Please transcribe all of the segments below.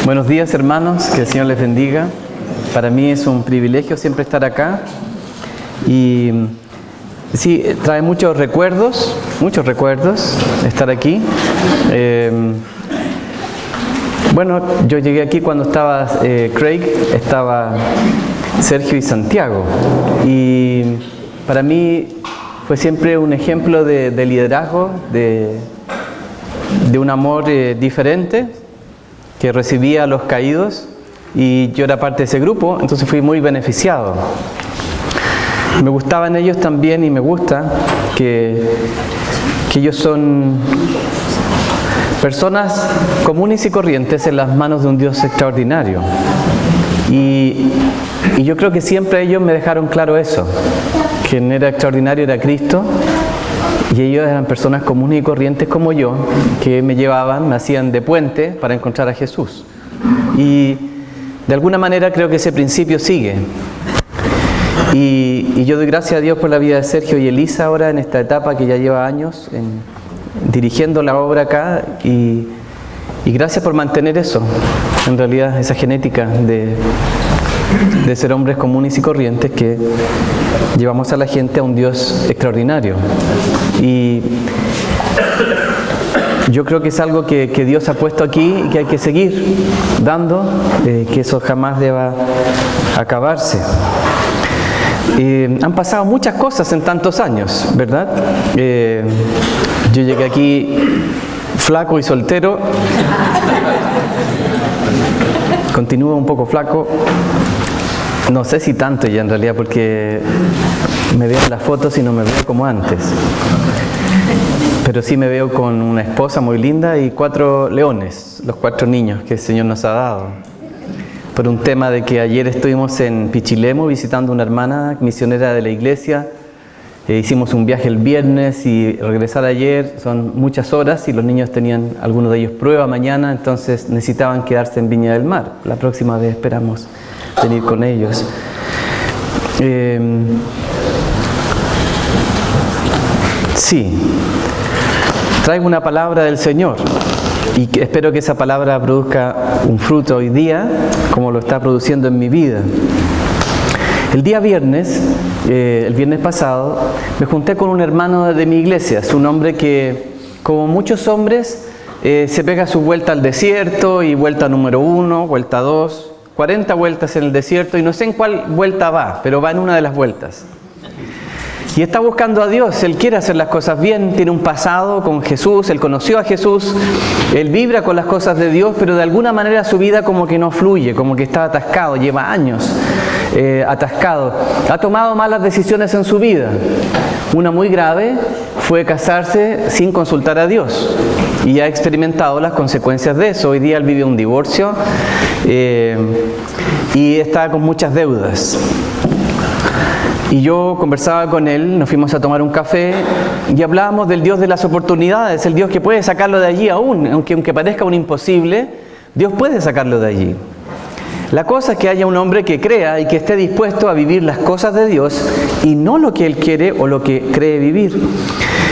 Buenos días, hermanos, que el Señor les bendiga. Para mí es un privilegio siempre estar acá y sí, trae muchos recuerdos estar aquí. Bueno, yo llegué aquí cuando estaba Craig, estaba Sergio y Santiago, y para mí fue siempre un ejemplo de liderazgo, de un amor diferente, que recibía a los caídos, y yo era parte de ese grupo, entonces fui muy beneficiado. Me gustaban ellos también, y me gusta que ellos son personas comunes y corrientes en las manos de un Dios extraordinario. Y yo creo que siempre ellos me dejaron claro eso, que quien era extraordinario era Cristo, y ellos eran personas comunes y corrientes como yo, que me llevaban, me hacían de puente para encontrar a Jesús. Y de alguna manera creo que ese principio sigue. Y yo doy gracias a Dios por la vida de Sergio y Elisa ahora en esta etapa que ya lleva años dirigiendo la obra acá, y gracias por mantener eso, en realidad esa genética de ser hombres comunes y corrientes que llevamos a la gente a un Dios extraordinario. Y yo creo que es algo que Dios ha puesto aquí y que hay que seguir dando, que eso jamás deba acabarse. Han pasado muchas cosas en tantos años, ¿verdad? Yo llegué aquí flaco y soltero. Continúo un poco flaco. No sé si tanto ya en realidad, porque me veo en las fotos y no me veo como antes. Pero sí me veo con una esposa muy linda y 4 leones, los 4 niños que el Señor nos ha dado. Por un tema de que ayer estuvimos en Pichilemu visitando una hermana misionera de la iglesia. Hicimos un viaje el viernes y regresar ayer son muchas horas, y los niños tenían, algunos de ellos, prueba mañana, entonces necesitaban quedarse en Viña del Mar. La próxima vez esperamos venir con ellos. Sí, traigo una palabra del Señor y espero que esa palabra produzca un fruto hoy día, como lo está produciendo en mi vida. El día viernes, el viernes pasado, me junté con un hermano de mi iglesia. Es un hombre que, como muchos hombres, se pega su vuelta al desierto, y vuelta número 1, vuelta 2, 40 vueltas en el desierto, y no sé en cuál vuelta va, pero va en una de las vueltas. Y está buscando a Dios, él quiere hacer las cosas bien, tiene un pasado con Jesús, él conoció a Jesús, él vibra con las cosas de Dios, pero de alguna manera su vida como que no fluye, como que está atascado, lleva años atascado. Ha tomado malas decisiones en su vida. Una muy grave fue casarse sin consultar a Dios, y ha experimentado las consecuencias de eso. Hoy día él vive un divorcio y está con muchas deudas. Y yo conversaba con él, nos fuimos a tomar un café y hablábamos del Dios de las oportunidades, el Dios que puede sacarlo de allí aún, aunque parezca un imposible, Dios puede sacarlo de allí. La cosa es que haya un hombre que crea y que esté dispuesto a vivir las cosas de Dios y no lo que él quiere o lo que cree vivir.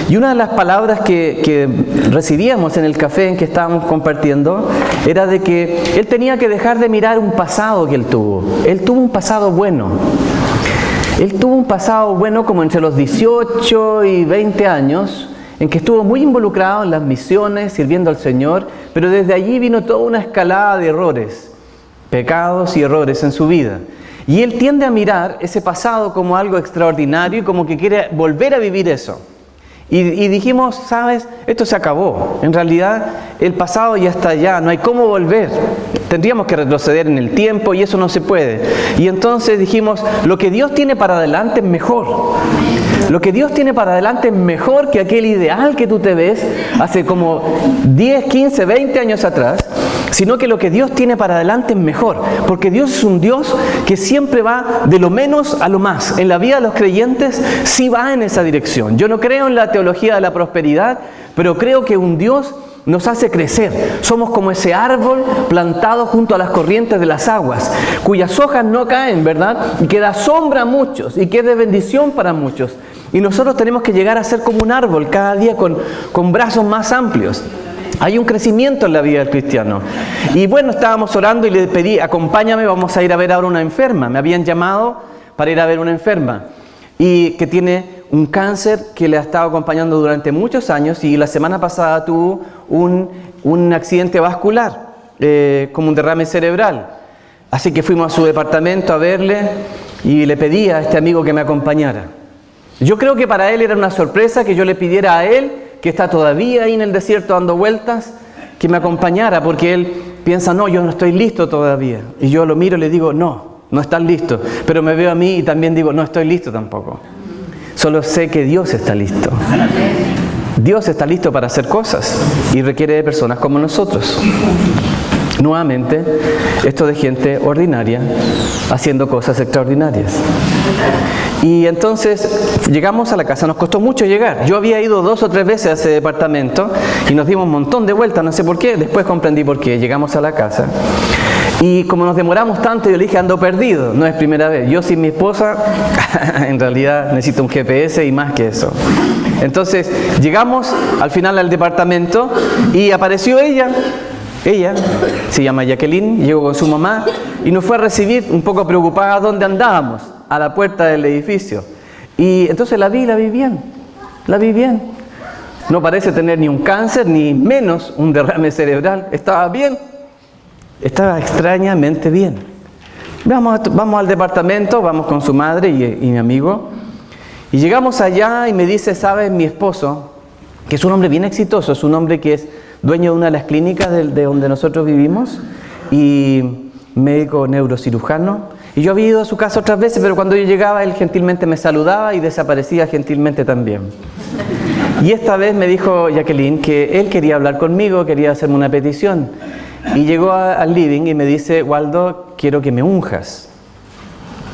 Y una de las palabras que recibíamos en el café en que estábamos compartiendo era de que él tenía que dejar de mirar un pasado que él tuvo. Él tuvo un pasado bueno. Él tuvo un pasado bueno como entre los 18 y 20 años, en que estuvo muy involucrado en las misiones, sirviendo al Señor, pero desde allí vino toda una escalada de errores, pecados y errores en su vida. Y él tiende a mirar ese pasado como algo extraordinario y como que quiere volver a vivir eso. Y dijimos, ¿sabes? Esto se acabó. En realidad, el pasado ya está allá, no hay cómo volver. Tendríamos que retroceder en el tiempo y eso no se puede. Y entonces dijimos, lo que Dios tiene para adelante es mejor. Lo que Dios tiene para adelante es mejor que aquel ideal que tú te ves hace como 10, 15, 20 años atrás, sino que lo que Dios tiene para adelante es mejor, porque Dios es un Dios que siempre va de lo menos a lo más. En la vida de los creyentes sí va en esa dirección. Yo no creo en la teología de la prosperidad, pero creo que un Dios nos hace crecer. Somos como ese árbol plantado junto a las corrientes de las aguas, cuyas hojas no caen, ¿verdad? Y que da sombra a muchos y que es de bendición para muchos. Y nosotros tenemos que llegar a ser como un árbol cada día con brazos más amplios. Hay un crecimiento en la vida del cristiano. Y bueno, estábamos orando y le pedí, acompáñame, vamos a ir a ver ahora una enferma. Me habían llamado para ir a ver una enferma y que tiene un cáncer que le ha estado acompañando durante muchos años, y la semana pasada tuvo un accidente vascular, como un derrame cerebral. Así que fuimos a su departamento a verle y le pedí a este amigo que me acompañara. Yo creo que para él era una sorpresa que yo le pidiera a él, que está todavía ahí en el desierto dando vueltas, que me acompañara, porque él piensa, no, yo no estoy listo todavía. Y yo lo miro y le digo, no estás listo. Pero me veo a mí y también digo, no estoy listo tampoco. Solo sé que Dios está listo. Dios está listo para hacer cosas y requiere de personas como nosotros. Nuevamente, esto de gente ordinaria haciendo cosas extraordinarias. Y entonces llegamos a la casa, nos costó mucho llegar. Yo había ido 2 o 3 veces a ese departamento y nos dimos un montón de vueltas, no sé por qué. Después comprendí por qué. Llegamos a la casa y como nos demoramos tanto, yo le dije, ando perdido. No es primera vez. Yo sin mi esposa, en realidad necesito un GPS y más que eso. Entonces llegamos al final al departamento y apareció ella. Ella se llama Jacqueline, llegó con su mamá y nos fue a recibir un poco preocupada dónde andábamos, a la puerta del edificio. Y entonces la vi bien, la vi bien. No parece tener ni un cáncer, ni menos un derrame cerebral. Estaba bien, estaba extrañamente bien. Vamos al departamento, vamos con su madre y mi amigo. Y llegamos allá y me dice, ¿sabes? Mi esposo, que es un hombre bien exitoso, es un hombre que es dueño de una de las clínicas de donde nosotros vivimos y médico neurocirujano. Y yo había ido a su casa otras veces, pero cuando yo llegaba, él gentilmente me saludaba y desaparecía gentilmente también. Y esta vez me dijo Jacqueline que él quería hablar conmigo, quería hacerme una petición. Y llegó al living y me dice, Waldo, quiero que me unjas.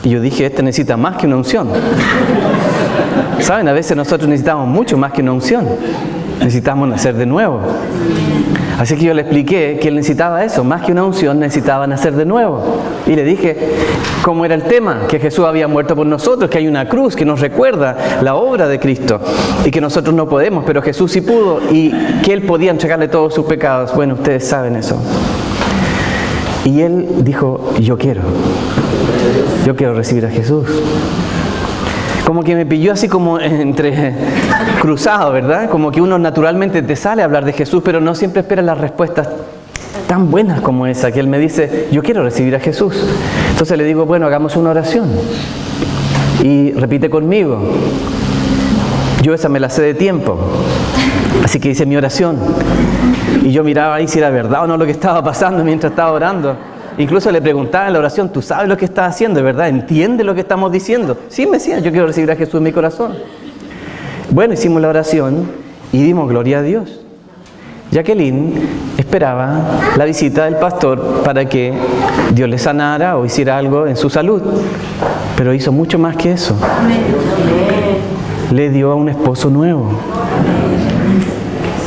Y yo dije, este necesita más que una unción. ¿Saben? A veces nosotros necesitamos mucho más que una unción. Necesitamos nacer de nuevo. Así que yo le expliqué que él necesitaba eso, más que una unción, necesitaba nacer de nuevo. Y le dije cómo era el tema, que Jesús había muerto por nosotros, que hay una cruz que nos recuerda la obra de Cristo y que nosotros no podemos, pero Jesús sí pudo y que Él podía entregarle todos sus pecados. Bueno, ustedes saben eso. Y él dijo, yo quiero recibir a Jesús. Como que me pilló así como entre cruzado, ¿verdad? Como que uno naturalmente te sale a hablar de Jesús, pero no siempre espera las respuestas tan buenas como esa, que él me dice, yo quiero recibir a Jesús. Entonces le digo, bueno, hagamos una oración. Y repite conmigo. Yo esa me la sé de tiempo. Así que hice mi oración. Y yo miraba ahí si era verdad o no lo que estaba pasando mientras estaba orando. Incluso le preguntaba en la oración, ¿tú sabes lo que estás haciendo, verdad? ¿Entiendes lo que estamos diciendo? Sí, me decía, yo quiero recibir a Jesús en mi corazón. Bueno, hicimos la oración y dimos gloria a Dios. Jacqueline esperaba la visita del pastor para que Dios le sanara o hiciera algo en su salud. Pero hizo mucho más que eso. Le dio a un esposo nuevo.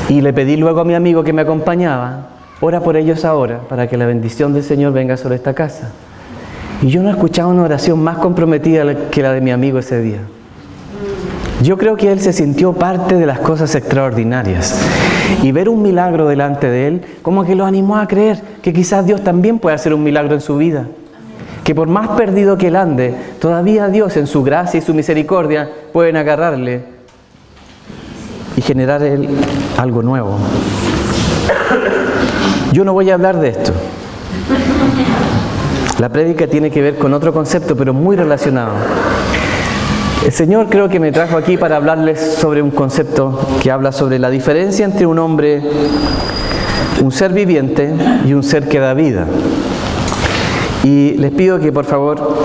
Y le pedí luego a mi amigo que me acompañaba, ora por ellos ahora, para que la bendición del Señor venga sobre esta casa. Y yo no escuchaba una oración más comprometida que la de mi amigo ese día. Yo creo que él se sintió parte de las cosas extraordinarias. Y ver un milagro delante de él, como que lo animó a creer que quizás Dios también puede hacer un milagro en su vida. Que por más perdido que él ande, todavía Dios en su gracia y su misericordia pueden agarrarle y generar él algo nuevo. Yo no voy a hablar de esto. La prédica tiene que ver con otro concepto, pero muy relacionado. El Señor creo que me trajo aquí para hablarles sobre un concepto que habla sobre la diferencia entre un hombre, un ser viviente y un ser que da vida. Y les pido que por favor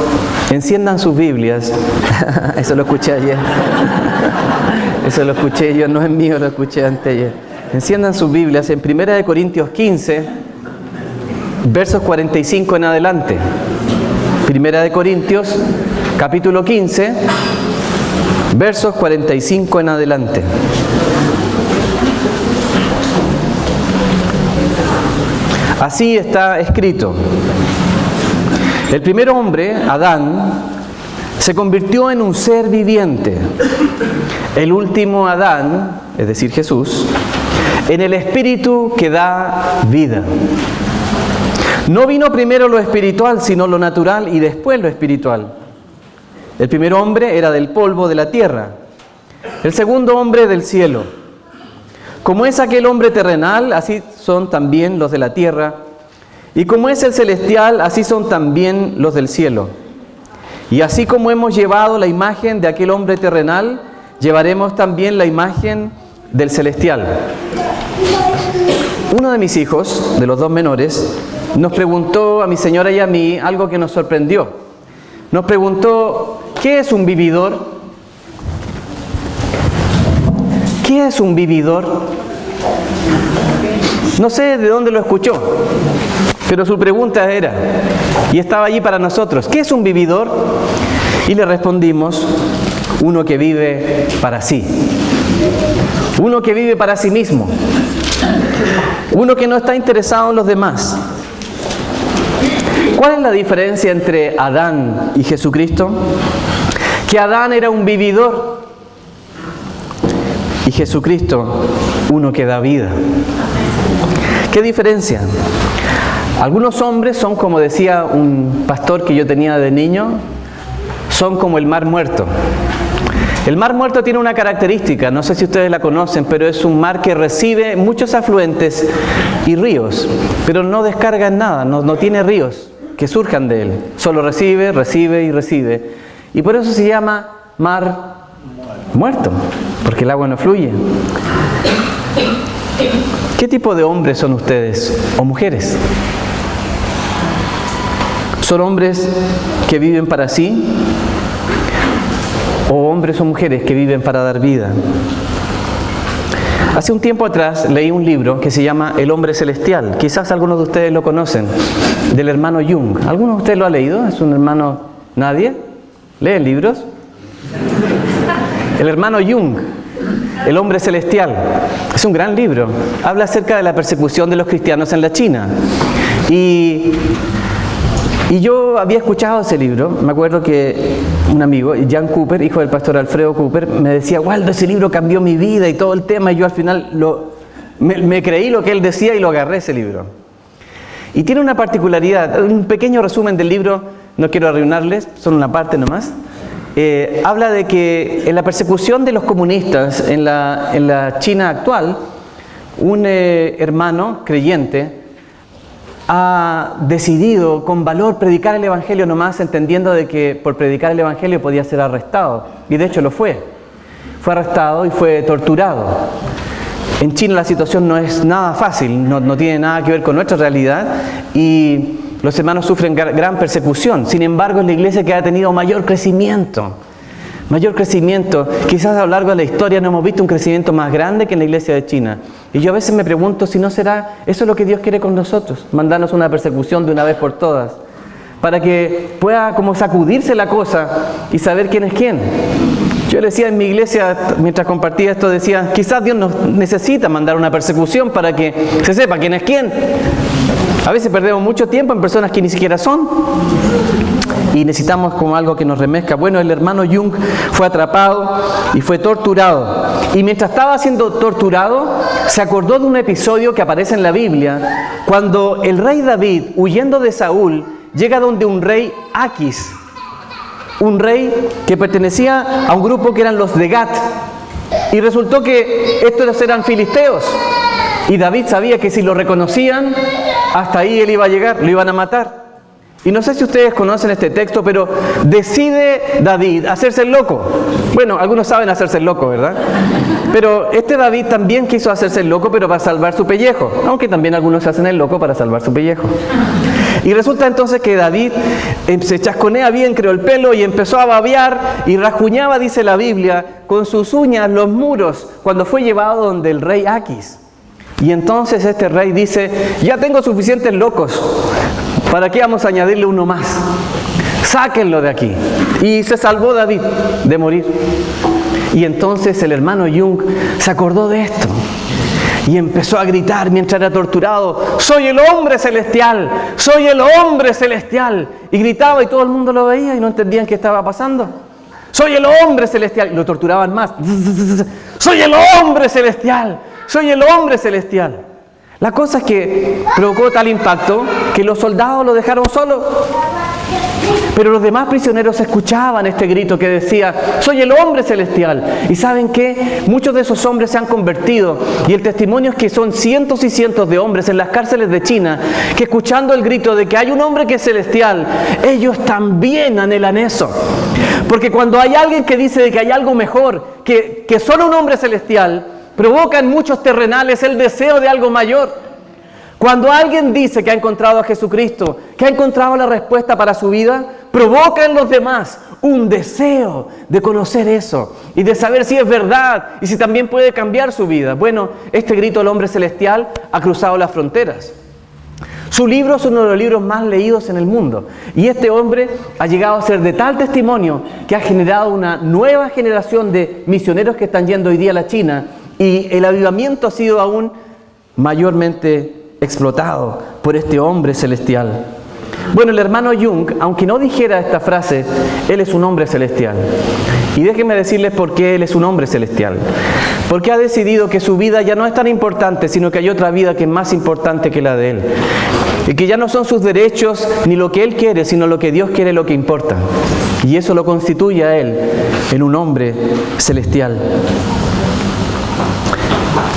enciendan sus Biblias. Eso lo escuché ayer. Eso lo escuché yo, no es mío, lo escuché anteayer. Enciendan sus Biblias en 1 Corintios 15, versos 45 en adelante. 1 Corintios, capítulo 15, versos 45 en adelante. Así está escrito. El primer hombre, Adán, se convirtió en un ser viviente. El último Adán, es decir, Jesús, en el Espíritu que da vida. No vino primero lo espiritual, sino lo natural y después lo espiritual. El primer hombre era del polvo de la tierra, el segundo hombre del cielo. Como es aquel hombre terrenal, así son también los de la tierra, y como es el celestial, así son también los del cielo. Y así como hemos llevado la imagen de aquel hombre terrenal, llevaremos también la imagen del celestial. Uno de mis hijos, de los dos menores, nos preguntó a mi señora y a mí algo que nos sorprendió. Nos preguntó, ¿qué es un vividor? ¿Qué es un vividor? No sé de dónde lo escuchó, pero su pregunta era, y estaba allí para nosotros, ¿qué es un vividor? Y le respondimos, uno que vive para sí. Uno que vive para sí mismo. Uno que no está interesado en los demás. ¿Cuál es la diferencia entre Adán y Jesucristo? Que Adán era un vividor y Jesucristo uno que da vida. ¿Qué diferencia? Algunos hombres son, como decía un pastor que yo tenía de niño, son como el mar muerto. El mar muerto tiene una característica, no sé si ustedes la conocen, pero es un mar que recibe muchos afluentes y ríos, pero no descarga en nada, no tiene ríos que surjan de él. Solo recibe, recibe y recibe. Y por eso se llama mar muerto, porque el agua no fluye. ¿Qué tipo de hombres son ustedes o mujeres? ¿Son hombres que viven para sí? ¿O hombres o mujeres que viven para dar vida? Hace un tiempo atrás leí un libro que se llama El hombre celestial. Quizás algunos de ustedes lo conocen, del hermano Jung. ¿Alguno de ustedes lo ha leído? ¿Es un hermano? ¿Nadie? ¿Leen libros? El hermano Jung, El hombre celestial. Es un gran libro. Habla acerca de la persecución de los cristianos en la China. Y yo había escuchado ese libro. Me acuerdo que un amigo, Jan Cooper, hijo del pastor Alfredo Cooper, me decía, Waldo, ese libro cambió mi vida y todo el tema. Y yo al final me creí lo que él decía y lo agarré ese libro. Y tiene una particularidad, un pequeño resumen del libro, no quiero arruinarles, son una parte nomás. Habla de que en la persecución de los comunistas en la China actual, un hermano creyente ha decidido con valor predicar el Evangelio nomás, entendiendo de que por predicar el Evangelio podía ser arrestado. Y de hecho lo fue. Fue arrestado y fue torturado. En China la situación no es nada fácil, no tiene nada que ver con nuestra realidad y los hermanos sufren gran persecución. Sin embargo, es la iglesia que ha tenido mayor crecimiento. Quizás a lo largo de la historia no hemos visto un crecimiento más grande que en la iglesia de China. Y yo a veces me pregunto si no será eso lo que Dios quiere con nosotros, mandarnos una persecución de una vez por todas, para que pueda como sacudirse la cosa y saber quién es quién. Yo decía en mi iglesia, mientras compartía esto, decía, quizás Dios nos necesita mandar una persecución para que se sepa quién es quién. A veces perdemos mucho tiempo en personas que ni siquiera son. Y necesitamos como algo que nos remezca. Bueno, el hermano Jung fue atrapado y fue torturado. Y mientras estaba siendo torturado, se acordó de un episodio que aparece en la Biblia, cuando el rey David, huyendo de Saúl, llega donde un rey Aquis, un rey que pertenecía a un grupo que eran los de Gat. Y resultó que estos eran filisteos. Y David sabía que si lo reconocían, hasta ahí él iba a llegar, lo iban a matar. Y no sé si ustedes conocen este texto, pero decide David hacerse el loco. Bueno, algunos saben hacerse el loco, ¿verdad? Pero este David también quiso hacerse el loco, pero para salvar su pellejo. Aunque también algunos se hacen el loco para salvar su pellejo. Y resulta entonces que David se chasconea bien, creó el pelo y empezó a babear y rasguñaba, dice la Biblia, con sus uñas los muros cuando fue llevado donde el rey Aquis. Y entonces este rey dice, ya tengo suficientes locos, ¿para qué vamos a añadirle uno más? Sáquenlo de aquí. Y se salvó David de morir. Y entonces el hermano Jung se acordó de esto y empezó a gritar mientras era torturado, ¡soy el hombre celestial! ¡Soy el hombre celestial! Y gritaba y todo el mundo lo veía y no entendían qué estaba pasando. ¡Soy el hombre celestial! Y lo torturaban más. ¡Soy el hombre celestial! soy el hombre celestial. La cosa es que provocó tal impacto que los soldados lo dejaron solo. Pero los demás prisioneros escuchaban este grito que decía, soy el hombre celestial. ¿Y saben qué? Muchos de esos hombres se han convertido. Y el testimonio es que son cientos y cientos de hombres en las cárceles de China que escuchando el grito de que hay un hombre que es celestial, ellos también anhelan eso. Porque cuando hay alguien que dice de que hay algo mejor que solo un hombre celestial, provoca en muchos terrenales el deseo de algo mayor. Cuando alguien dice que ha encontrado a Jesucristo, que ha encontrado la respuesta para su vida, provoca en los demás un deseo de conocer eso y de saber si es verdad y si también puede cambiar su vida. Bueno, este grito del hombre celestial ha cruzado las fronteras. Su libro es uno de los libros más leídos en el mundo. Y este hombre ha llegado a ser de tal testimonio que ha generado una nueva generación de misioneros que están yendo hoy día a la China. Y el avivamiento ha sido aún mayormente explotado por este hombre celestial. Bueno, el hermano Jung, aunque no dijera esta frase, él es un hombre celestial. Y déjenme decirles por qué él es un hombre celestial. Porque ha decidido que su vida ya no es tan importante, sino que hay otra vida que es más importante que la de él. Y que ya no son sus derechos ni lo que él quiere, sino lo que Dios quiere lo que importa. Y eso lo constituye a él en un hombre celestial.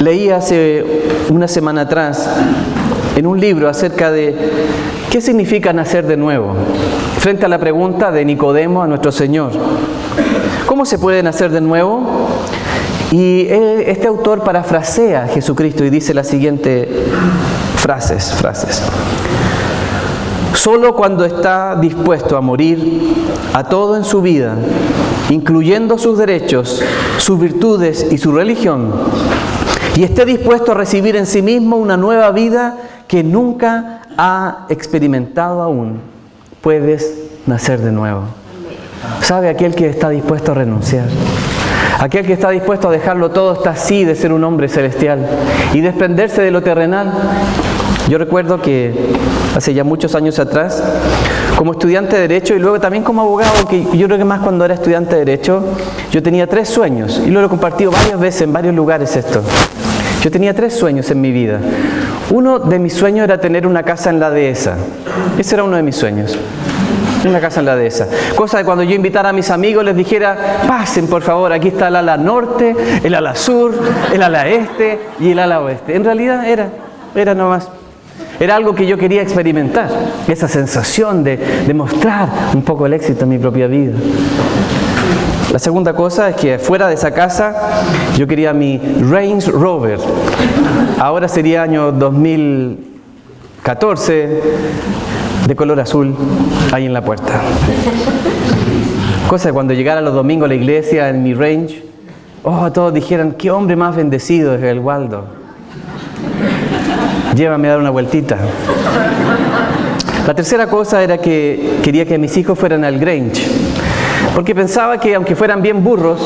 Leí hace una semana atrás en un libro acerca de qué significa nacer de nuevo, frente a la pregunta de Nicodemo a nuestro Señor. ¿Cómo se puede nacer de nuevo? Y este autor parafrasea a Jesucristo y dice las siguientes frases. Solo cuando está dispuesto a morir a todo en su vida, incluyendo sus derechos, sus virtudes y su religión, y esté dispuesto a recibir en sí mismo una nueva vida que nunca ha experimentado aún, puedes nacer de nuevo. ¿Sabe? Aquel que está dispuesto a renunciar, aquel que está dispuesto a dejarlo todo, está así de ser un hombre celestial y desprenderse de lo terrenal. Yo recuerdo que hace ya muchos años atrás, como estudiante de Derecho y luego también como abogado, que yo creo que más cuando era estudiante de Derecho, yo tenía 3 sueños y lo he compartido varias veces en varios lugares esto. Yo tenía 3 sueños en mi vida. Uno de mis sueños era tener una casa en la dehesa. Ese era uno de mis sueños. Una casa en la dehesa. Cosa de cuando yo invitara a mis amigos les dijera, pasen por favor, aquí está el ala norte, el ala sur, el ala este y el ala oeste. En realidad era nomás. Era algo que yo quería experimentar. Esa sensación de mostrar un poco el éxito en mi propia vida. La segunda cosa es que fuera de esa casa yo quería mi Range Rover. Ahora sería año 2014, de color azul, ahí en la puerta. Cosa de cuando llegara los domingos a la iglesia en mi Range, todos dijeran, qué hombre más bendecido es el Waldo. Llévame a dar una vueltita. La tercera cosa era que quería que mis hijos fueran al Grange. Porque pensaba que aunque fueran bien burros,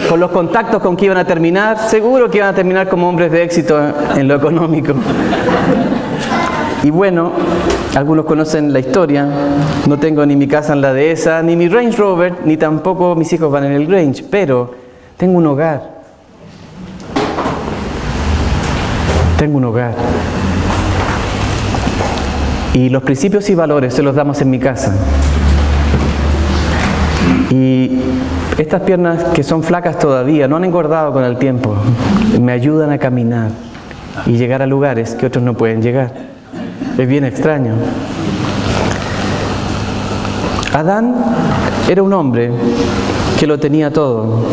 con los contactos con que iban a terminar, seguro que iban a terminar como hombres de éxito en lo económico. Y bueno, algunos conocen la historia, no tengo ni mi casa en la dehesa, ni mi Range Rover, ni tampoco mis hijos van en el Grange, pero tengo un hogar. Tengo un hogar. Y los principios y valores se los damos en mi casa. Y estas piernas que son flacas todavía, no han engordado con el tiempo, me ayudan a caminar y llegar a lugares que otros no pueden llegar. Es bien extraño. Adán era un hombre que lo tenía todo.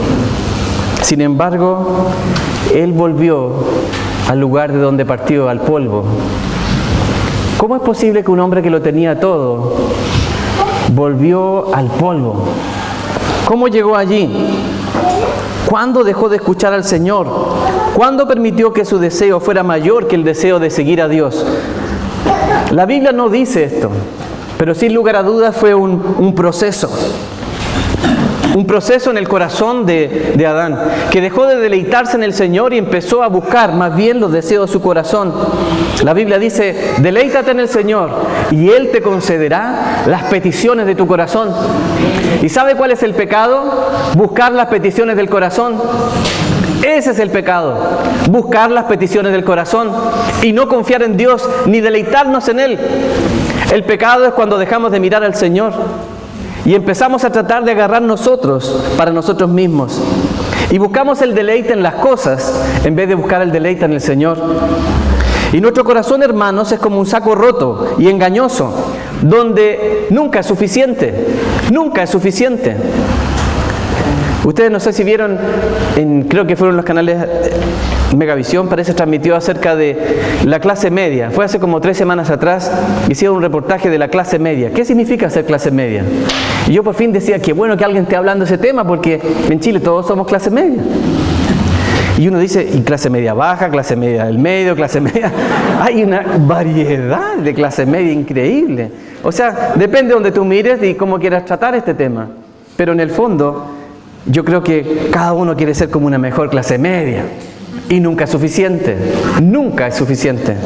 Sin embargo, él volvió al lugar de donde partió, al polvo. ¿Cómo es posible que un hombre que lo tenía todo volvió al polvo? ¿Cómo llegó allí? ¿Cuándo dejó de escuchar al Señor? ¿Cuándo permitió que su deseo fuera mayor que el deseo de seguir a Dios? La Biblia no dice esto, pero sin lugar a dudas fue un proceso. Un proceso en el corazón de Adán, que dejó de deleitarse en el Señor y empezó a buscar más bien los deseos de su corazón. La Biblia dice, deleítate en el Señor y Él te concederá las peticiones de tu corazón. ¿Y sabe cuál es el pecado? Buscar las peticiones del corazón. Ese es el pecado. Buscar las peticiones del corazón y no confiar en Dios ni deleitarnos en Él. El pecado es cuando dejamos de mirar al Señor y empezamos a tratar de agarrar nosotros para nosotros mismos. Y buscamos el deleite en las cosas en vez de buscar el deleite en el Señor. Y nuestro corazón, hermanos, es como un saco roto y engañoso, donde nunca es suficiente. Nunca es suficiente. Ustedes no sé si vieron, creo que fueron los canales Megavisión, parece transmitió acerca de la clase media. Fue hace como 3 semanas atrás, hicieron un reportaje de la clase media. ¿Qué significa ser clase media? Y yo por fin decía, qué bueno que alguien esté hablando de ese tema, porque en Chile todos somos clase media. Y uno dice, y clase media baja, clase media del medio, clase media... Hay una variedad de clase media increíble. O sea, depende de donde tú mires y cómo quieras tratar este tema. Pero en el fondo, yo creo que cada uno quiere ser como una mejor clase media. Y nunca es suficiente. Nunca es suficiente.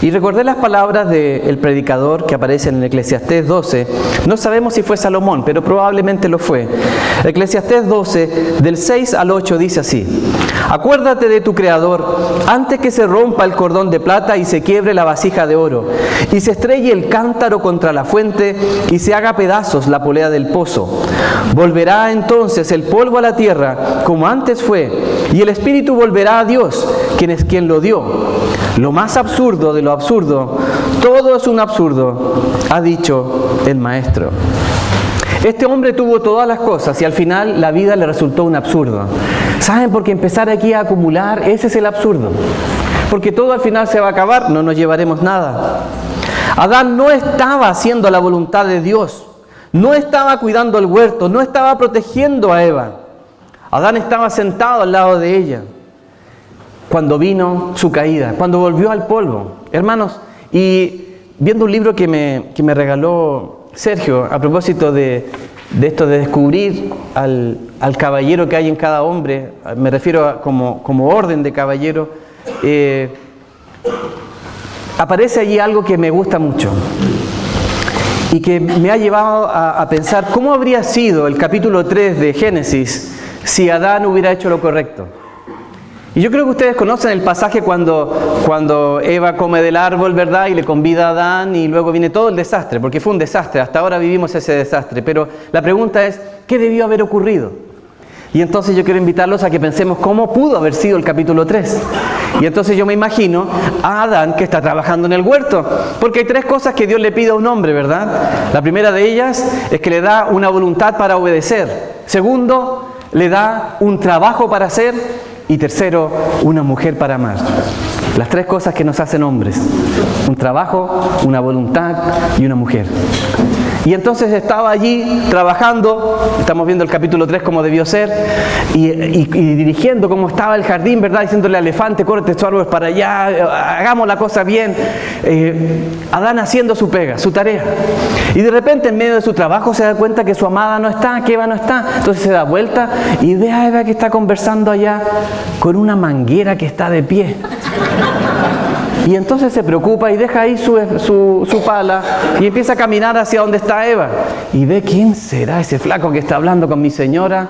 Y recordé las palabras del predicador que aparecen en Eclesiastés 12. No sabemos si fue Salomón, pero probablemente lo fue. Eclesiastés 12, del 6 al 8, dice así: acuérdate de tu Creador antes que se rompa el cordón de plata y se quiebre la vasija de oro, y se estrelle el cántaro contra la fuente y se haga pedazos la polea del pozo. Volverá entonces el polvo a la tierra como antes fue, y el espíritu volverá a Dios, quien es quien lo dio. Lo más absurdo de lo absurdo, todo es un absurdo, ha dicho el maestro. Este hombre tuvo todas las cosas y al final la vida le resultó un absurdo. ¿Saben? Porque empezar aquí a acumular, ese es el absurdo. Porque todo al final se va a acabar, no nos llevaremos nada. Adán no estaba haciendo la voluntad de Dios, no estaba cuidando el huerto, no estaba protegiendo a Eva. Adán estaba sentado al lado de ella cuando vino su caída, cuando volvió al polvo. Hermanos, y viendo un libro que me regaló Sergio a propósito de esto de descubrir al caballero que hay en cada hombre, me refiero a como orden de caballero, aparece allí algo que me gusta mucho y que me ha llevado a pensar cómo habría sido el capítulo 3 de Génesis si Adán hubiera hecho lo correcto. Y yo creo que ustedes conocen el pasaje cuando Eva come del árbol, ¿verdad? Y le convida a Adán y luego viene todo el desastre, porque fue un desastre. Hasta ahora vivimos ese desastre. Pero la pregunta es, ¿qué debió haber ocurrido? Y entonces yo quiero invitarlos a que pensemos cómo pudo haber sido el capítulo 3. Y entonces yo me imagino a Adán que está trabajando en el huerto. Porque hay 3 cosas que Dios le pide a un hombre, ¿verdad? La primera de ellas es que le da una voluntad para obedecer. Segundo, le da un trabajo para hacer. Y tercero, una mujer para amar. Las 3 cosas que nos hacen hombres: un trabajo, una voluntad y una mujer. Y entonces estaba allí trabajando, estamos viendo el capítulo 3 como debió ser, y dirigiendo cómo estaba el jardín, ¿verdad? Diciéndole al elefante, córrete estos árboles para allá, hagamos la cosa bien. Adán haciendo su pega, su tarea. Y de repente en medio de su trabajo se da cuenta que su amada no está, que Eva no está. Entonces se da vuelta y ve a Eva que está conversando allá con una manguera que está de pie. Y entonces se preocupa y deja ahí su pala y empieza a caminar hacia donde está Eva. Y ve, ¿quién será ese flaco que está hablando con mi señora?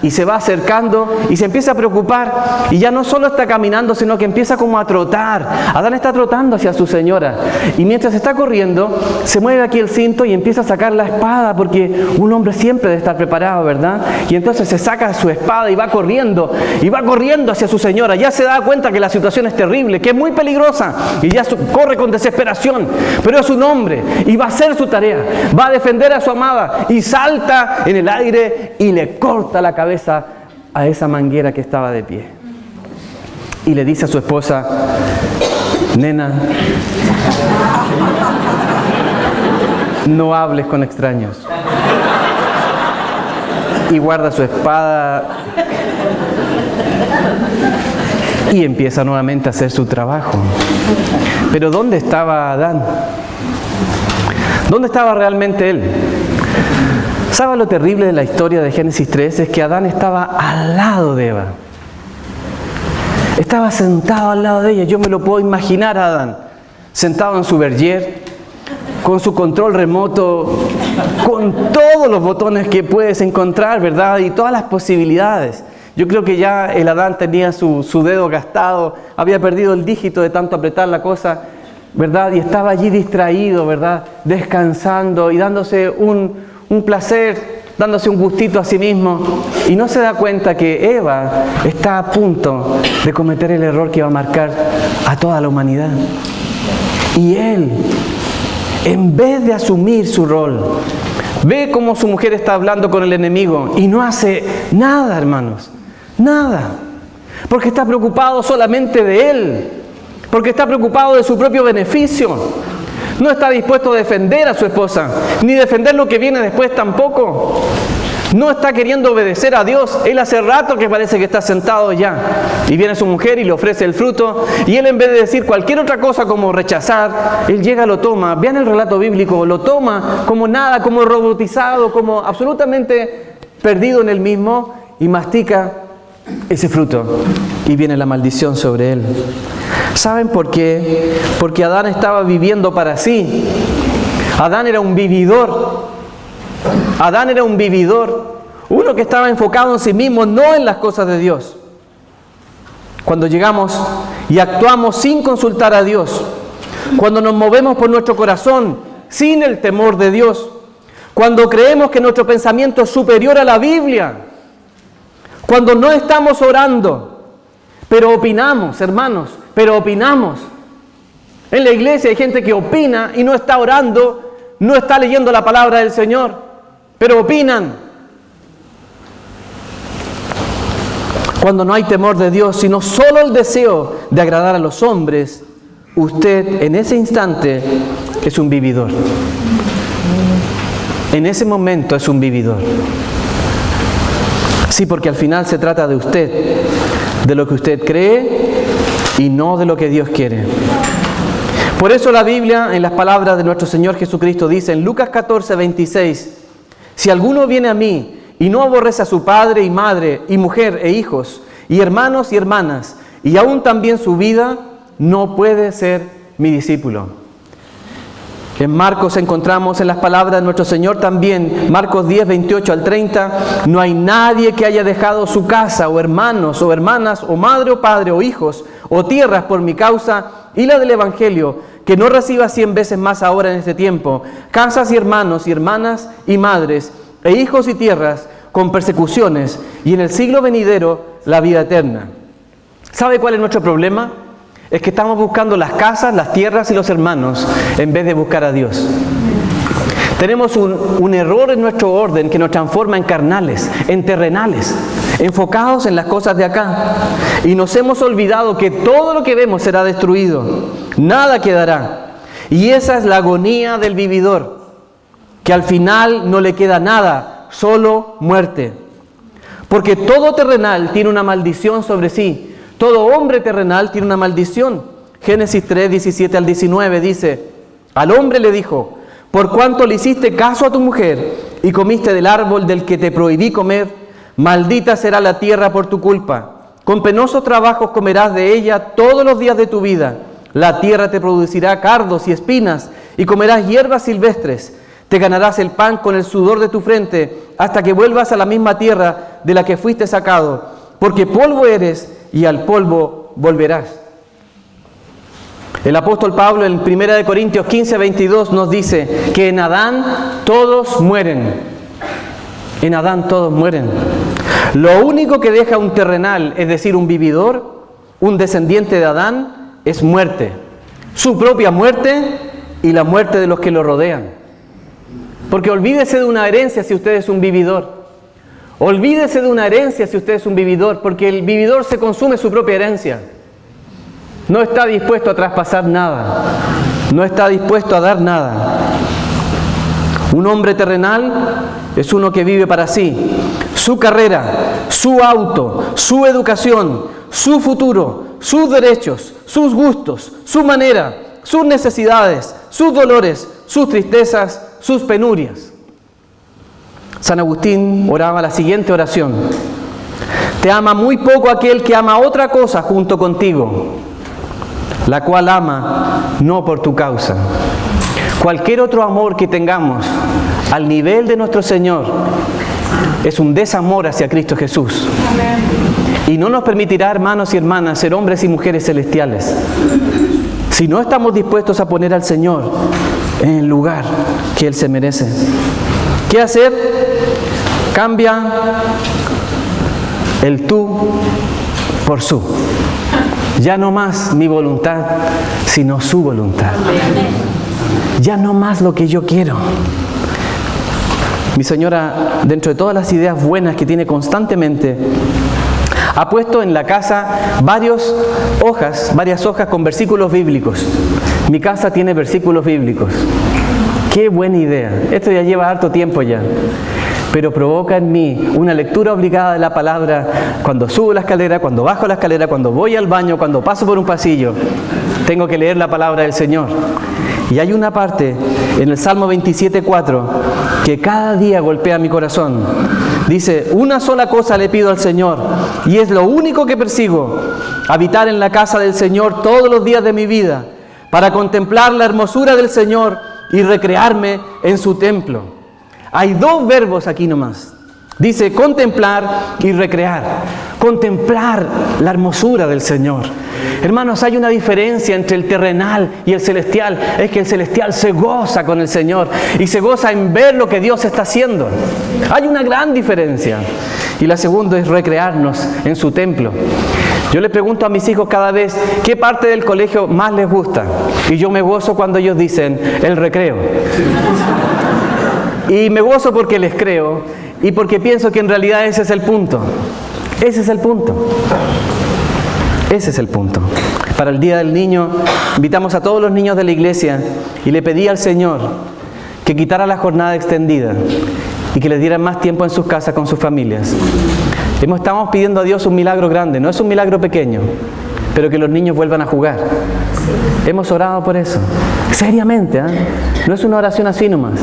Y se va acercando y se empieza a preocupar. Y ya no solo está caminando, sino que empieza como a trotar. Adán está trotando hacia su señora. Y mientras está corriendo, se mueve aquí el cinto y empieza a sacar la espada, porque un hombre siempre debe estar preparado, ¿verdad? Y entonces se saca su espada y va corriendo hacia su señora. Ya se da cuenta que la situación es terrible, que es muy peligrosa. Y ya corre con desesperación. Pero es un hombre y va a hacer su tarea. Va a defender a su amada y salta en el aire y le corta la cabeza a esa manguera que estaba de pie. Y le dice a su esposa: nena, no hables con extraños. Y guarda su espada y empieza nuevamente a hacer su trabajo. Pero ¿dónde estaba Adán? ¿Dónde estaba realmente él? ¿Sabe lo terrible de la historia de Génesis 3? Es que Adán estaba al lado de Eva. Estaba sentado al lado de ella. Yo me lo puedo imaginar a Adán, sentado en su verger, con su control remoto, con todos los botones que puedes encontrar, ¿verdad? Y todas las posibilidades. Yo creo que ya el Adán tenía su dedo gastado, había perdido el dígito de tanto apretar la cosa, ¿verdad? Y estaba allí distraído, ¿verdad? Descansando y dándose un placer, dándose un gustito a sí mismo. Y no se da cuenta que Eva está a punto de cometer el error que va a marcar a toda la humanidad. Y él, en vez de asumir su rol, ve cómo su mujer está hablando con el enemigo y no hace nada, hermanos. Nada. Porque está preocupado solamente de él. Porque está preocupado de su propio beneficio. No está dispuesto a defender a su esposa, ni defender lo que viene después tampoco. No está queriendo obedecer a Dios. Él hace rato que parece que está sentado ya. Y viene su mujer y le ofrece el fruto. Y él, en vez de decir cualquier otra cosa como rechazar, él llega, lo toma. Vean el relato bíblico, lo toma como nada, como robotizado, como absolutamente perdido en él mismo, y mastica ese fruto. Y viene la maldición sobre él. ¿Saben por qué? Porque Adán estaba viviendo para sí. Adán era un vividor. Adán era un vividor. Uno que estaba enfocado en sí mismo, no en las cosas de Dios. Cuando llegamos y actuamos sin consultar a Dios, cuando nos movemos por nuestro corazón sin el temor de Dios, cuando creemos que nuestro pensamiento es superior a la Biblia, cuando no estamos orando, pero opinamos, hermanos, pero opinamos. En la iglesia hay gente que opina y no está orando, no está leyendo la palabra del Señor, pero opinan. Cuando no hay temor de Dios, sino solo el deseo de agradar a los hombres, usted en ese instante es un vividor. En ese momento es un vividor. Sí, porque al final se trata de usted, de lo que usted cree y no de lo que Dios quiere. Por eso la Biblia, en las palabras de nuestro Señor Jesucristo, dice en Lucas 14, 26, si alguno viene a mí y no aborrece a su padre y madre y mujer e hijos y hermanos y hermanas y aún también su vida, no puede ser mi discípulo. En Marcos encontramos en las palabras de nuestro Señor también, Marcos 10, 28 al 30, no hay nadie que haya dejado su casa o hermanos o hermanas o madre o padre o hijos o tierras por mi causa y la del Evangelio, que no reciba 100 veces más ahora en este tiempo, casas y hermanos y hermanas y madres e hijos y tierras con persecuciones y en el siglo venidero la vida eterna. ¿Sabe cuál es nuestro problema? Es que estamos buscando las casas, las tierras y los hermanos en vez de buscar a Dios. Tenemos un error en nuestro orden que nos transforma en carnales, en terrenales, enfocados en las cosas de acá. Y nos hemos olvidado que todo lo que vemos será destruido, nada quedará. Y esa es la agonía del vividor, que al final no le queda nada, solo muerte. Porque todo terrenal tiene una maldición sobre sí. Todo hombre terrenal tiene una maldición. Génesis 3, 17 al 19 dice, al hombre le dijo, por cuanto le hiciste caso a tu mujer y comiste del árbol del que te prohibí comer, maldita será la tierra por tu culpa. Con penosos trabajos comerás de ella todos los días de tu vida. La tierra te producirá cardos y espinas y comerás hierbas silvestres. Te ganarás el pan con el sudor de tu frente hasta que vuelvas a la misma tierra de la que fuiste sacado, porque polvo eres y al polvo volverás. El apóstol Pablo en 1 Corintios 15, 22 nos dice que en Adán todos mueren. En Adán todos mueren. Lo único que deja un terrenal, es decir, un vividor, un descendiente de Adán, es muerte. Su propia muerte y la muerte de los que lo rodean. Porque olvídese de una herencia si usted es un vividor. Olvídese de una herencia si usted es un vividor, porque el vividor se consume su propia herencia. No está dispuesto a traspasar nada. No está dispuesto a dar nada. Un hombre terrenal es uno que vive para sí. Su carrera, su auto, su educación, su futuro, sus derechos, sus gustos, su manera, sus necesidades, sus dolores, sus tristezas, sus penurias. San Agustín oraba la siguiente oración: te ama muy poco aquel que ama otra cosa junto contigo, la cual ama no por tu causa. Cualquier otro amor que tengamos al nivel de nuestro Señor es un desamor hacia Cristo Jesús. Amén. Y no nos permitirá, hermanos y hermanas, ser hombres y mujeres celestiales si no estamos dispuestos a poner al Señor en el lugar que Él se merece. ¿Qué hacer? Cambia el tú por su. Ya no más mi voluntad, sino su voluntad. Ya no más lo que yo quiero. Mi señora, dentro de todas las ideas buenas que tiene constantemente, ha puesto en la casa varias hojas con versículos bíblicos. Mi casa tiene versículos bíblicos. ¡Qué buena idea! Esto ya lleva harto tiempo ya. Pero provoca en mí una lectura obligada de la palabra cuando subo la escalera, cuando bajo la escalera, cuando voy al baño, cuando paso por un pasillo. Tengo que leer la palabra del Señor. Y hay una parte en el Salmo 27:4 que cada día golpea mi corazón. Dice: una sola cosa le pido al Señor, y es lo único que persigo: habitar en la casa del Señor todos los días de mi vida, para contemplar la hermosura del Señor y recrearme en su templo. Hay dos verbos aquí nomás. Dice contemplar y recrear. Contemplar la hermosura del Señor. Hermanos, hay una diferencia entre el terrenal y el celestial. Es que el celestial se goza con el Señor y se goza en ver lo que Dios está haciendo. Hay una gran diferencia. Y la segunda es recrearnos en su templo. Yo les pregunto a mis hijos cada vez qué parte del colegio más les gusta. Y yo me gozo cuando ellos dicen el recreo. Y me gozo porque les creo y porque pienso que en realidad ese es el punto. Ese es el punto. Ese es el punto. Para el Día del Niño invitamos a todos los niños de la iglesia y le pedí al Señor que quitara la jornada extendida y que les diera más tiempo en sus casas con sus familias. Estamos pidiendo a Dios un milagro grande, no es un milagro pequeño, pero que los niños vuelvan a jugar. Hemos orado por eso, seriamente, ¿eh? No es una oración así nomás,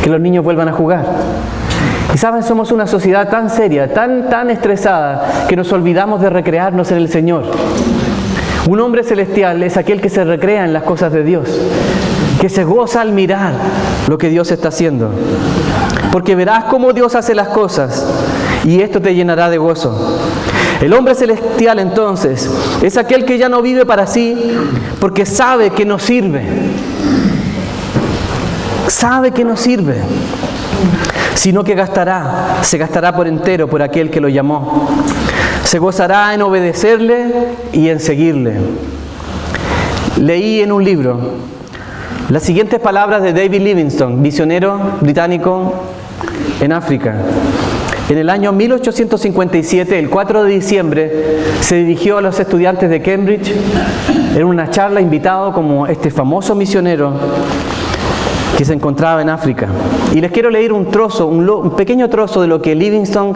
que los niños vuelvan a jugar. Y saben, somos una sociedad tan seria, tan estresada, que nos olvidamos de recrearnos en el Señor. Un hombre celestial es aquel que se recrea en las cosas de Dios, que se goza al mirar lo que Dios está haciendo. Porque verás cómo Dios hace las cosas y esto te llenará de gozo. El hombre celestial entonces es aquel que ya no vive para sí porque sabe que no sirve. Sabe que no sirve, sino que se gastará por entero por aquel que lo llamó. Se gozará en obedecerle y en seguirle. Leí en un libro las siguientes palabras de David Livingstone, misionero británico en África. En el año 1857, el 4 de diciembre, se dirigió a los estudiantes de Cambridge en una charla, invitado como este famoso misionero que se encontraba en África. Y les quiero leer un pequeño trozo de lo que Livingstone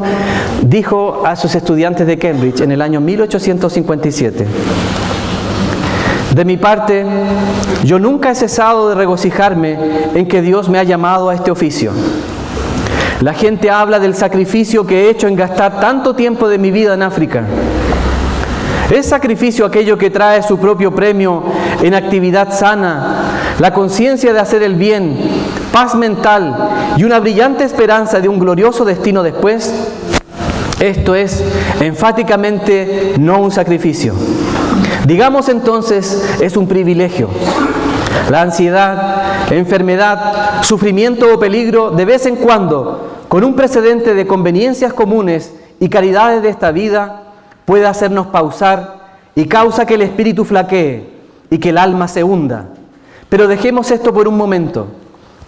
dijo a sus estudiantes de Cambridge en el año 1857. De mi parte, yo nunca he cesado de regocijarme en que Dios me ha llamado a este oficio. La gente habla del sacrificio que he hecho en gastar tanto tiempo de mi vida en África. ¿Es sacrificio aquello que trae su propio premio en actividad sana, la conciencia de hacer el bien, paz mental y una brillante esperanza de un glorioso destino después? Esto es enfáticamente no un sacrificio. Digamos entonces, es un privilegio. La ansiedad, enfermedad, sufrimiento o peligro de vez en cuando, con un precedente de conveniencias comunes y caridades de esta vida, puede hacernos pausar y causa que el espíritu flaquee y que el alma se hunda. Pero dejemos esto por un momento.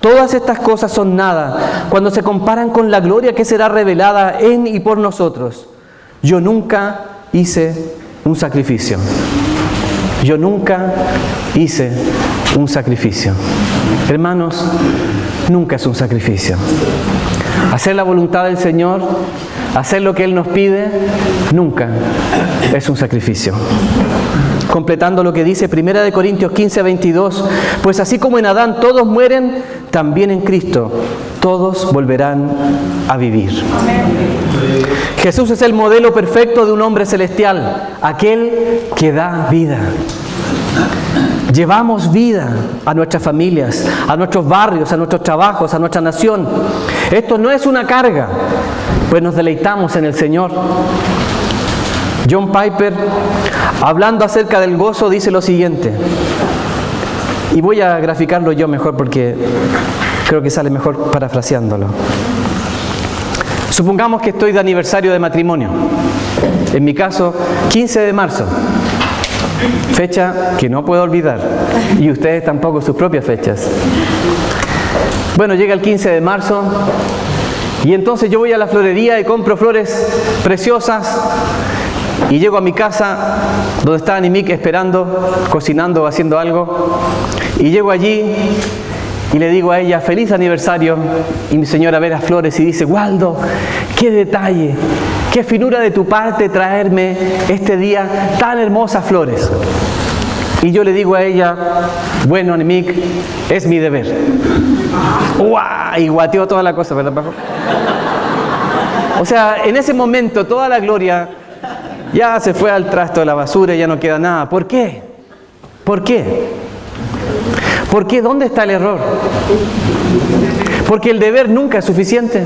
Todas estas cosas son nada cuando se comparan con la gloria que será revelada en y por nosotros. Yo nunca hice un sacrificio. Yo nunca hice un sacrificio. Hermanos, nunca es un sacrificio. Hacer la voluntad del Señor, hacer lo que Él nos pide, nunca es un sacrificio. Completando lo que dice 1 Corintios 15:22, pues así como en Adán todos mueren, también en Cristo todos volverán a vivir. Jesús es el modelo perfecto de un hombre celestial, aquel que da vida. Llevamos vida a nuestras familias, a nuestros barrios, a nuestros trabajos, a nuestra nación. Esto no es una carga, pues nos deleitamos en el Señor. John Piper, hablando acerca del gozo, dice lo siguiente, y voy a graficarlo yo mejor porque creo que sale mejor parafraseándolo. Supongamos que estoy de aniversario de matrimonio, en mi caso 15 de marzo, fecha que no puedo olvidar, y ustedes tampoco sus propias fechas. Bueno, llega el 15 de marzo y entonces yo voy a la florería y compro flores preciosas y llego a mi casa donde está Animic esperando, cocinando o haciendo algo, y llego allí y le digo a ella, feliz aniversario, y mi señora ve las flores y dice, Waldo, qué detalle, qué finura de tu parte traerme este día tan hermosas flores. Y yo le digo a ella, bueno, Animic, es mi deber. ¡Uah! Y guateó toda la cosa, ¿verdad, Paco? O sea, en ese momento toda la gloria ya se fue al trasto de la basura y ya no queda nada. ¿Por qué? ¿Por qué? ¿Por qué? ¿Dónde está el error? Porque el deber nunca es suficiente.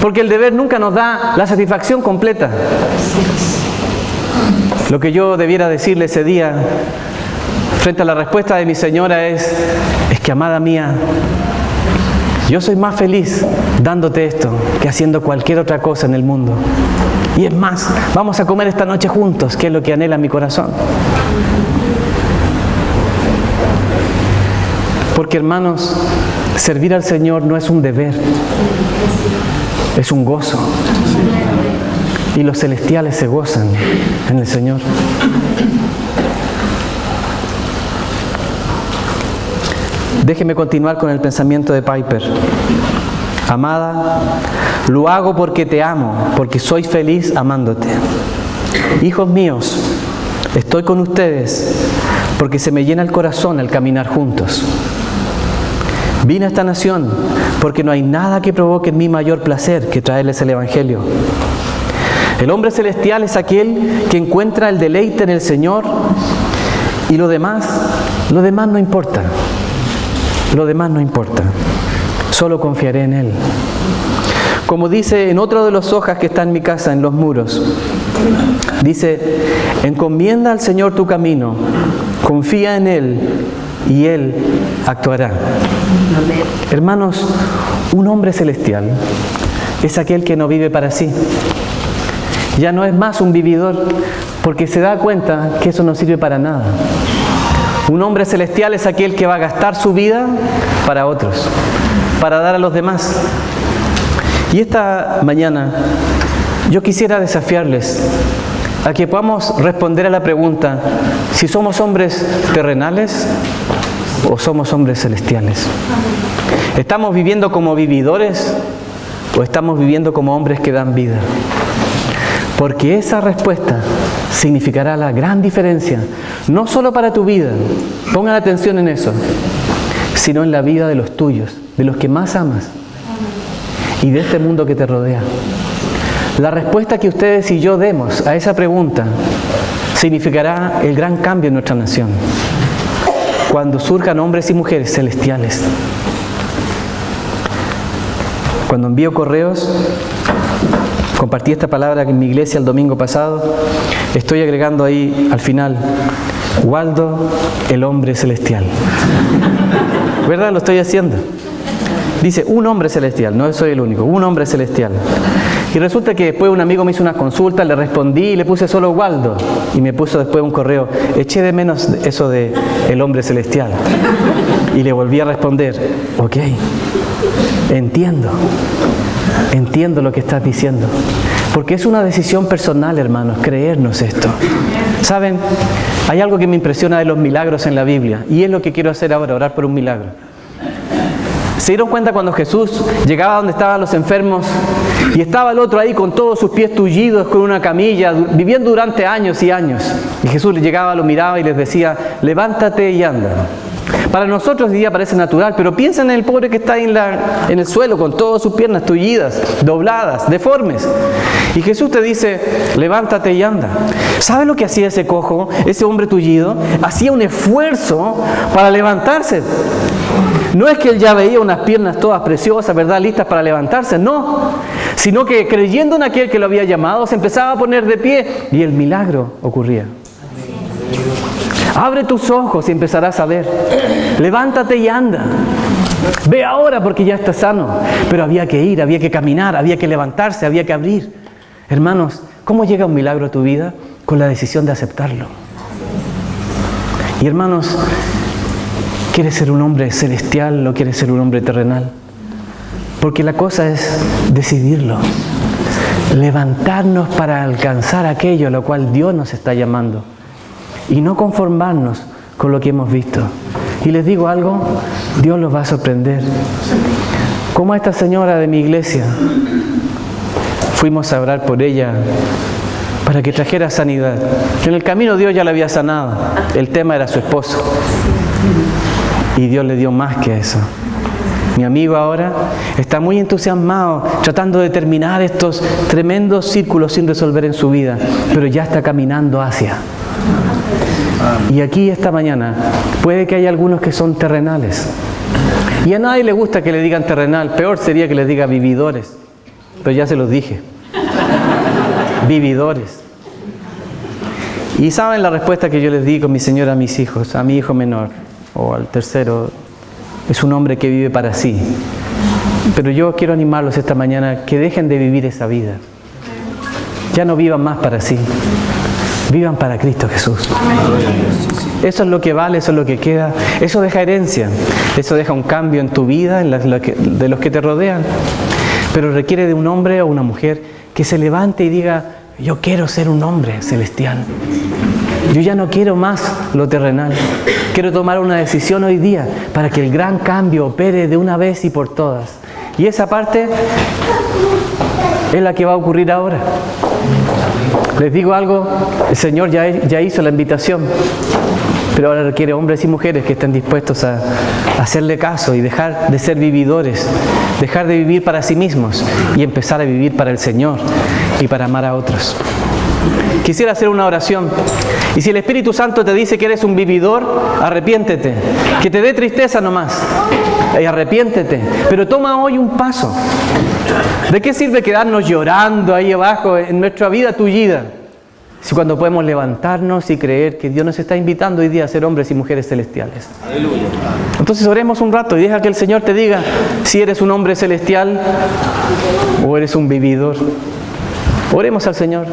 Porque el deber nunca nos da la satisfacción completa. Lo que yo debiera decirle ese día, frente a la respuesta de mi señora, es que, amada mía, yo soy más feliz dándote esto que haciendo cualquier otra cosa en el mundo. Y es más, vamos a comer esta noche juntos, que es lo que anhela mi corazón. Porque, hermanos, servir al Señor no es un deber, es un gozo. Y los celestiales se gozan en el Señor. Déjeme continuar con el pensamiento de Piper. Amada, lo hago porque te amo, porque soy feliz amándote. Hijos míos, estoy con ustedes porque se me llena el corazón al caminar juntos. Vine a esta nación porque no hay nada que provoque en mí mayor placer que traerles el Evangelio. El hombre celestial es aquel que encuentra el deleite en el Señor, y lo demás no importa. Lo demás no importa. Solo confiaré en Él. Como dice en otro de los hojas que está en mi casa, en los muros, dice, encomienda al Señor tu camino, confía en Él y Él actuará. Hermanos, un hombre celestial es aquel que no vive para sí. Ya no es más un vividor, porque se da cuenta que eso no sirve para nada. Un hombre celestial es aquel que va a gastar su vida para otros, para dar a los demás. Y esta mañana yo quisiera desafiarles a que podamos responder a la pregunta si somos hombres terrenales o somos hombres celestiales. ¿Estamos viviendo como vividores o estamos viviendo como hombres que dan vida? Porque esa respuesta significará la gran diferencia, no solo para tu vida, pongan atención en eso, sino en la vida de los tuyos, de los que más amas y de este mundo que te rodea. La respuesta que ustedes y yo demos a esa pregunta significará el gran cambio en nuestra nación, cuando surjan hombres y mujeres celestiales. Cuando envío correos, compartí esta palabra en mi iglesia el domingo pasado, estoy agregando ahí al final, Waldo, el hombre celestial. ¿Verdad? Lo estoy haciendo. Dice, un hombre celestial, no soy el único, un hombre celestial. Y resulta que después un amigo me hizo una consulta, le respondí y le puse solo Waldo. Y me puso después un correo, eché de menos eso de el hombre celestial. Y le volví a responder, ok, entiendo lo que estás diciendo. Porque es una decisión personal, hermanos, creernos esto. ¿Saben? Hay algo que me impresiona de los milagros en la Biblia, y es lo que quiero hacer ahora, orar por un milagro. ¿Se dieron cuenta cuando Jesús llegaba donde estaban los enfermos y estaba el otro ahí con todos sus pies tullidos, con una camilla, viviendo durante años y años? Y Jesús les llegaba, lo miraba y les decía, levántate y anda. Para nosotros hoy día parece natural, pero piensen en el pobre que está ahí en el suelo con todas sus piernas tullidas, dobladas, deformes. Y Jesús te dice, levántate y anda. ¿Sabe lo que hacía ese cojo, ese hombre tullido? Hacía un esfuerzo para levantarse. No es que él ya veía unas piernas todas preciosas, ¿verdad?, listas para levantarse, no. sino que creyendo en aquel que lo había llamado, se empezaba a poner de pie y el milagro ocurría. Abre tus ojos y empezarás a ver. Levántate y anda. Ve ahora porque ya estás sano. Pero había que ir, había que caminar, había que levantarse, había que abrir. Hermanos, ¿cómo llega un milagro a tu vida? Con la decisión de aceptarlo. Y hermanos, ¿quieres ser un hombre celestial o quieres ser un hombre terrenal? Porque la cosa es decidirlo. Levantarnos para alcanzar aquello a lo cual Dios nos está llamando. Y no conformarnos con lo que hemos visto. Y les digo algo, Dios los va a sorprender. Como a esta señora de mi iglesia, fuimos a orar por ella para que trajera sanidad. En el camino Dios ya la había sanado. El tema era su esposo. Y Dios le dio más que eso. Mi amigo ahora está muy entusiasmado tratando de terminar estos tremendos círculos sin resolver en su vida, pero ya está caminando hacia. Y aquí esta mañana puede que haya algunos que son terrenales. Y a nadie le gusta que le digan terrenal, peor sería que le diga vividores. Pero ya se los dije. Vividores. Y saben la respuesta que yo les di con mi señora a mis hijos, a mi hijo menor o al tercero. Es un hombre que vive para sí. Pero yo quiero animarlos esta mañana que dejen de vivir esa vida. Ya no vivan más para sí. Vivan para Cristo Jesús. Eso es lo que vale, eso es lo que queda. Eso deja herencia. Eso deja un cambio en tu vida, de los que te rodean. Pero requiere de un hombre o una mujer que se levante y diga, yo quiero ser un hombre celestial. Yo ya no quiero más lo terrenal. Quiero tomar una decisión hoy día para que el gran cambio opere de una vez y por todas. Y esa parte es la que va a ocurrir ahora. Les digo algo, el Señor ya hizo la invitación, pero ahora requiere hombres y mujeres que estén dispuestos a hacerle caso y dejar de ser vividores, dejar de vivir para sí mismos y empezar a vivir para el Señor y para amar a otros. Quisiera hacer una oración. Y si el Espíritu Santo te dice que eres un vividor, arrepiéntete. Que te dé tristeza nomás. Y arrepiéntete. Pero toma hoy un paso. ¿De qué sirve quedarnos llorando ahí abajo en nuestra vida tullida? Si cuando podemos levantarnos y creer que Dios nos está invitando hoy día a ser hombres y mujeres celestiales. Aleluya. Entonces oremos un rato y deja que el Señor te diga si eres un hombre celestial o eres un vividor. Oremos al Señor.